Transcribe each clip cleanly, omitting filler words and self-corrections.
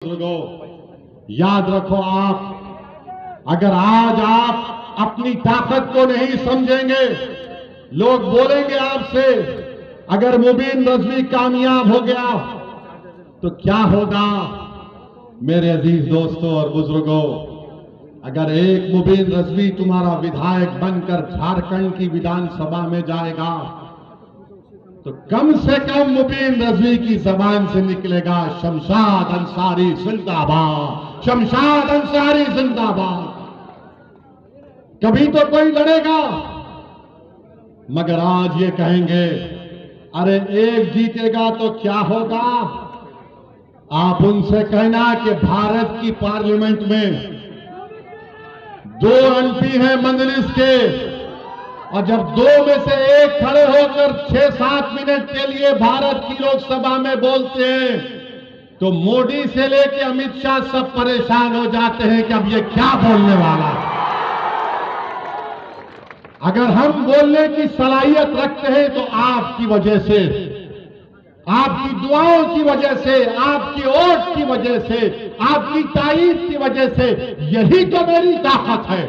बुजुर्गों, याद रखो अगर आज आप अपनी ताकत को नहीं समझेंगे, लोग बोलेंगे आपसे अगर मुबीन रजवी कामयाब हो गया तो क्या होगा। मेरे अजीज दोस्तों और बुजुर्गों, अगर एक मुबीन रजवी तुम्हारा विधायक बनकर झारखंड की विधानसभा में जाएगा तो कम से कम मुबीन रजवी की जबान से निकलेगा शमशाद अंसारी जिंदाबाद, शमशाद अंसारी जिंदाबाद। कभी तो कोई लड़ेगा, मगर आज ये कहेंगे अरे एक जीतेगा तो क्या होगा। आप उनसे कहना कि भारत की पार्लियामेंट में 2 एमपी हैं मंजलिस के, और जब 2 में से एक खड़े होकर 6-7 मिनट के लिए भारत की लोकसभा में बोलते हैं तो मोदी से लेकर अमित शाह सब परेशान हो जाते हैं कि अब ये क्या बोलने वाला है। अगर हम बोलने की सलाहियत रखते हैं तो आपकी वजह से, आपकी दुआओं की वजह से, आपकी वोट की वजह से, आपकी ताईद की वजह से, यही तो मेरी ताकत है,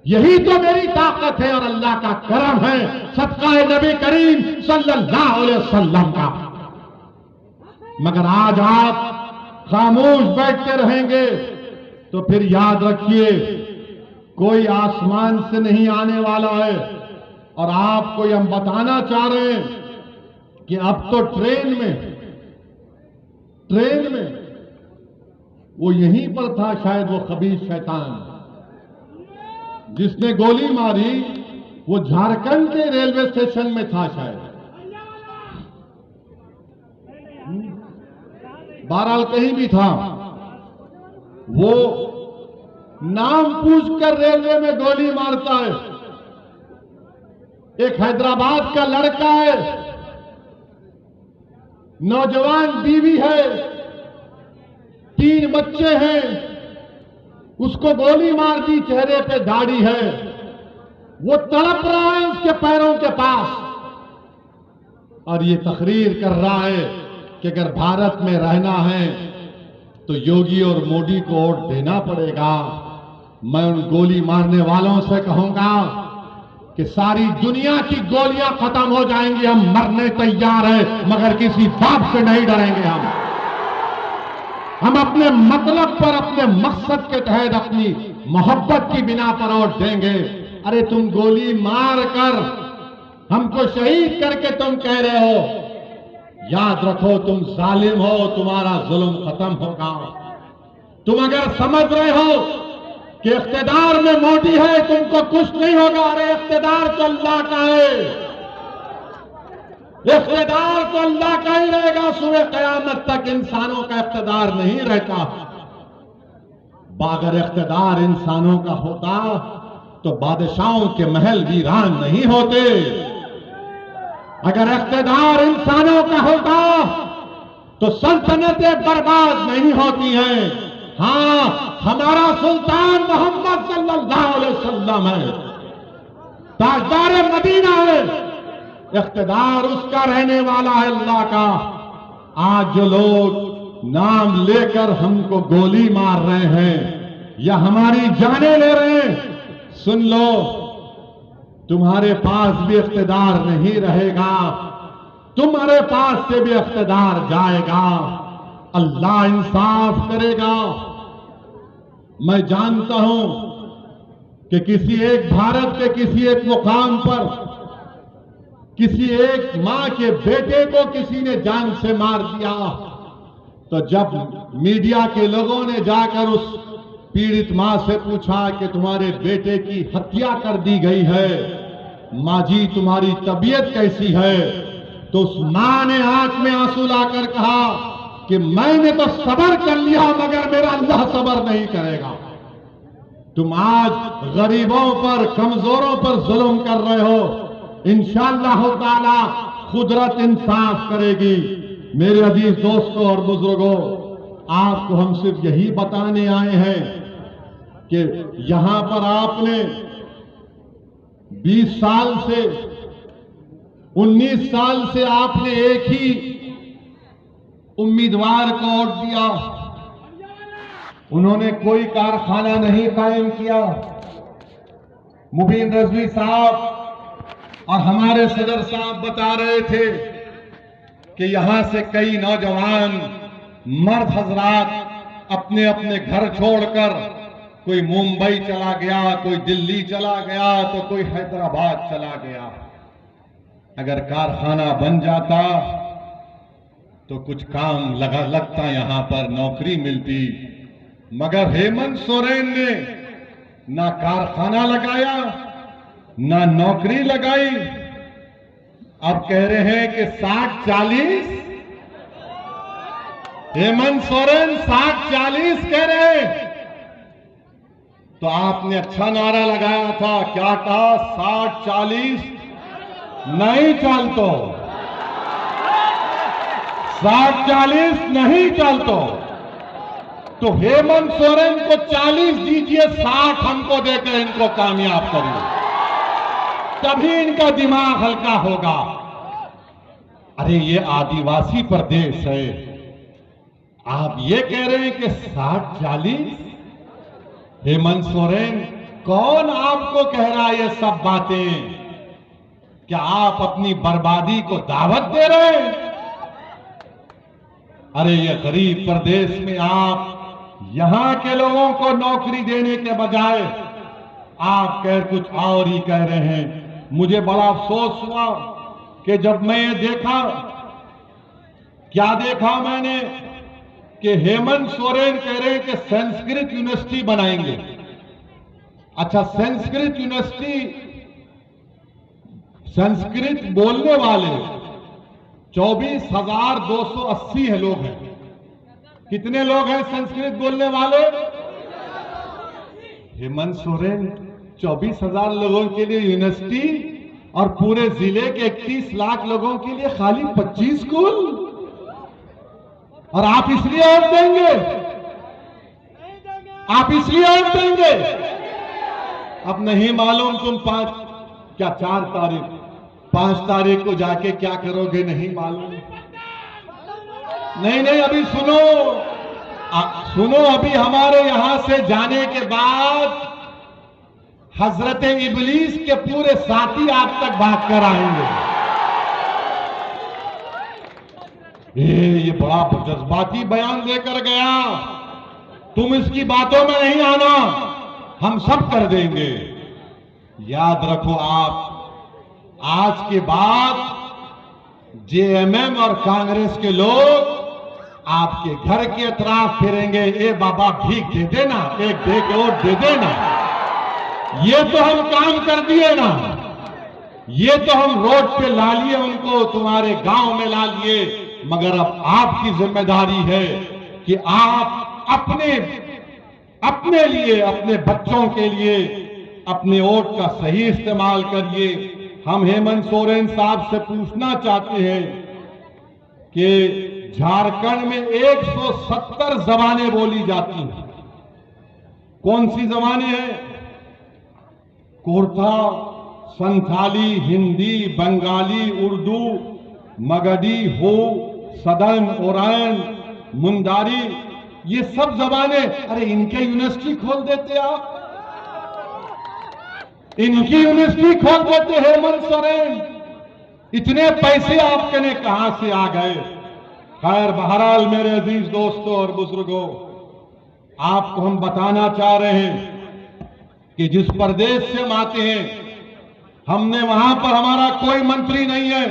यही तो मेरी ताकत है और अल्लाह का करम है, सदका नबी करीम सल्लल्लाहु अलैहि वसल्लम का। मगर आज आप खामोश बैठते रहेंगे तो फिर याद रखिए कोई आसमान से नहीं आने वाला है। और आपको हम बताना चाह रहे हैं कि अब तो ट्रेन में वो यहीं पर था, शायद वो खबीस शैतान जिसने गोली मारी वो झारखंड के रेलवे स्टेशन में था शायद, बहरहाल कहीं भी था। वो नाम पूछकर रेलवे में गोली मारता है। एक हैदराबाद का लड़का है, नौजवान बीवी है, 3 बच्चे हैं, उसको गोली मार दी, चेहरे पे दाढ़ी है, वो तड़प रहा है उसके पैरों के पास और ये तकरीर कर रहा है कि अगर भारत में रहना है तो योगी और मोदी को वोट देना पड़ेगा। मैं उन गोली मारने वालों से कहूंगा कि सारी दुनिया की गोलियां खत्म हो जाएंगी, हम मरने तैयार हैं, मगर किसी बाप से नहीं डरेंगे। हम अपने मतलब पर, अपने मकसद के तहत, अपनी मोहब्बत की बिना पर वोट देंगे। अरे तुम गोली मार कर हमको शहीद करके तुम कह रहे हो, याद रखो तुम जालिम हो, तुम्हारा जुल्म खत्म होगा। तुम अगर समझ रहे हो कि इख्तिदार में मोदी है तुमको कुछ नहीं होगा, अरे इख्तिदार तो अल्लाह का है, इख्तिदार तो अल्लाह का ही रहेगा। सुबह क़यामत तक इंसानों का इख्तिदार नहीं रहता। अगर इख्तिदार इंसानों का होता तो बादशाहों के महल वीरान नहीं होते। अगर इख्तिदार इंसानों का होता तो सल्तनतें बर्बाद नहीं होती हैं। हां, हमारा सुल्तान मोहम्मद सल्लल्लाहु अलैहि वसल्लम है, ताजदार मदीना है, इख्तिदार उसका रहने वाला है, अल्लाह का। आज जो लोग नाम लेकर हमको गोली मार रहे हैं या हमारी जानें ले रहे हैं, सुन लो, तुम्हारे पास भी इख्तिदार नहीं रहेगा, तुम्हारे पास से भी इख्तिदार जाएगा। अल्लाह इंसाफ करेगा। मैं जानता हूं कि किसी एक भारत के किसी एक मुकाम पर किसी एक मां के बेटे को किसी ने जान से मार दिया, तो जब मीडिया के लोगों ने जाकर उस पीड़ित मां से पूछा कि तुम्हारे बेटे की हत्या कर दी गई है, मां जी तुम्हारी तबीयत कैसी है, तो उस मां ने आंख में आंसू लाकर कहा कि मैंने तो सब्र कर लिया मगर मेरा अल्लाह सब्र नहीं करेगा। तुम आज गरीबों पर, कमजोरों पर जुल्म कर रहे हो, इंशाअल्लाह ताला कुदरत इंसाफ करेगी। मेरे अजीज दोस्तों और बुजुर्गों, आपको हम सिर्फ यही बताने आए हैं कि यहां पर आपने 20 साल से 19 साल से आपने एक ही उम्मीदवार को वोट दिया, उन्होंने कोई कारखाना नहीं कायम किया। मुबीन रजवी साहब और हमारे सदर साहब बता रहे थे कि यहां से कई नौजवान मर्द हजरात अपने अपने घर छोड़कर कोई मुंबई चला गया, कोई दिल्ली चला गया, तो कोई हैदराबाद चला गया। अगर कारखाना बन जाता तो कुछ काम लगता, यहां पर नौकरी मिलती, मगर हेमंत सोरेन ने ना कारखाना लगाया ना नौकरी लगाई। अब कह रहे हैं कि 60-40, हेमंत सोरेन 60-40 कह रहे हैं। तो आपने अच्छा नारा लगाया था, क्या कहा? 60-40 नहीं चलतो, 60-40 नहीं चलतो। तो हेमंत सोरेन को 40 दीजिए, 60 हमको देकर इनको कामयाब करिए, तभी इनका दिमाग हल्का होगा। अरे ये आदिवासी प्रदेश है, आप ये कह रहे हैं कि 60-40? हेमंत सोरेन, कौन आपको कह रहा है ये सब बातें? क्या आप अपनी बर्बादी को दावत दे रहे हैं? अरे ये गरीब प्रदेश में आप यहां के लोगों को नौकरी देने के बजाय आप कह कुछ और ही कह रहे हैं। मुझे बड़ा अफसोस हुआ कि जब मैं ये देखा, क्या देखा मैंने कि हेमंत सोरेन कह रहे हैं कि संस्कृत यूनिवर्सिटी बनाएंगे। अच्छा, संस्कृत यूनिवर्सिटी, संस्कृत बोलने वाले 24,280 है लोग हैं। कितने लोग हैं संस्कृत बोलने वाले? हेमंत सोरेन 24,000 लोगों के लिए यूनिवर्सिटी और पूरे जिले के 31 लाख लोगों के लिए खाली 25 स्कूल, और आप इसलिए वोट देंगे? आप इसलिए वोट देंगे? अब नहीं मालूम तुम 5 तारीख को जाके क्या करोगे, नहीं मालूम। नहीं, अभी सुनो, अभी हमारे यहां से जाने के बाद हजरत इबलीस के पूरे साथी आप तक भाग कर आएंगे। ये बड़ा जज्बाती बयान देकर गया, तुम इसकी बातों में नहीं आना, हम सब कर देंगे। याद रखो, आप आज के बाद जेएमएम और कांग्रेस के लोग आपके घर के अतराफ फिरेंगे, ए बाबा भीख दे देना, एक दे के वोट दे देना। ये तो हम काम कर दिए ना, ये तो हम रोड पे ला लिए उनको, तुम्हारे गांव में ला लिए। मगर अब आपकी जिम्मेदारी है कि आप अपने लिए, अपने बच्चों के लिए अपने वोट का सही इस्तेमाल करिए। हम हेमंत सोरेन साहब से पूछना चाहते हैं कि झारखंड में 170 जबानें बोली जाती हैं। कौन सी जबानें हैं? कोरथा, संथाली, हिंदी, बंगाली, उर्दू, मगधी, हो, सदन, ओरायन, मुंडारी, ये सब जबानें। अरे इनके यूनिवर्सिटी खोल देते आप, इनकी यूनिवर्सिटी खोल देते हेमंत सोरेन। इतने पैसे आपके ने कहां से आ गए? खैर, बहरहाल मेरे अजीज दोस्तों और बुजुर्गों, आपको हम बताना चाह रहे हैं कि जिस प्रदेश से हम आते हैं, हमने वहां पर, हमारा कोई मंत्री नहीं है,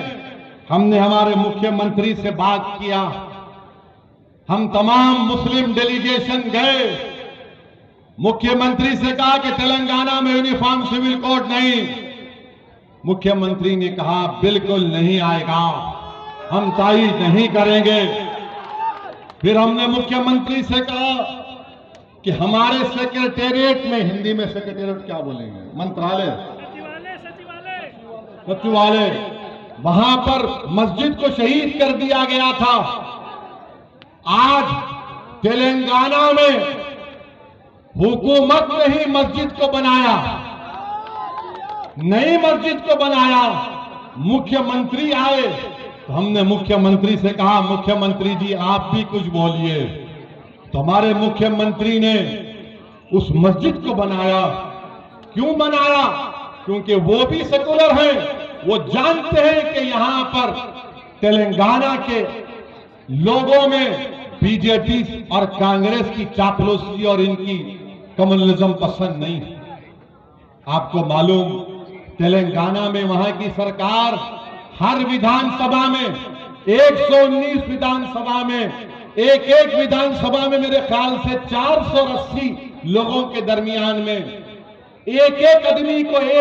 हमने हमारे मुख्यमंत्री से बात किया। हम तमाम मुस्लिम डेलीगेशन गए, मुख्यमंत्री से कहा कि तेलंगाना में यूनिफॉर्म सिविल कोड नहीं। मुख्यमंत्री ने कहा बिल्कुल नहीं आएगा, हम तायीद नहीं करेंगे। फिर हमने मुख्यमंत्री से कहा कि हमारे सेक्रेटेरिएट में, हिंदी में सेक्रेटेरिएट क्या बोलेंगे, मंत्रालय, सचिवालय, वहां पर मस्जिद को शहीद कर दिया गया था। आज तेलंगाना में हुकूमत ने ही मस्जिद को बनाया, नई मस्जिद को बनाया। मुख्यमंत्री आए, तो हमने मुख्यमंत्री से कहा, मुख्यमंत्री जी आप भी कुछ बोलिए। तो हमारे मुख्यमंत्री ने उस मस्जिद को बनाया। क्यों बनाया? क्योंकि वो भी सेकुलर हैं, वो जानते हैं कि यहां पर तेलंगाना के लोगों में बीजेपी और कांग्रेस की चापलूसी और इनकी कम्युनलिज्म पसंद नहीं है। आपको मालूम, तेलंगाना में वहां की सरकार हर विधानसभा में 119 विधानसभा में एक विधानसभा में मेरे ख्याल से 480 लोगों के दरमियान में एक आदमी को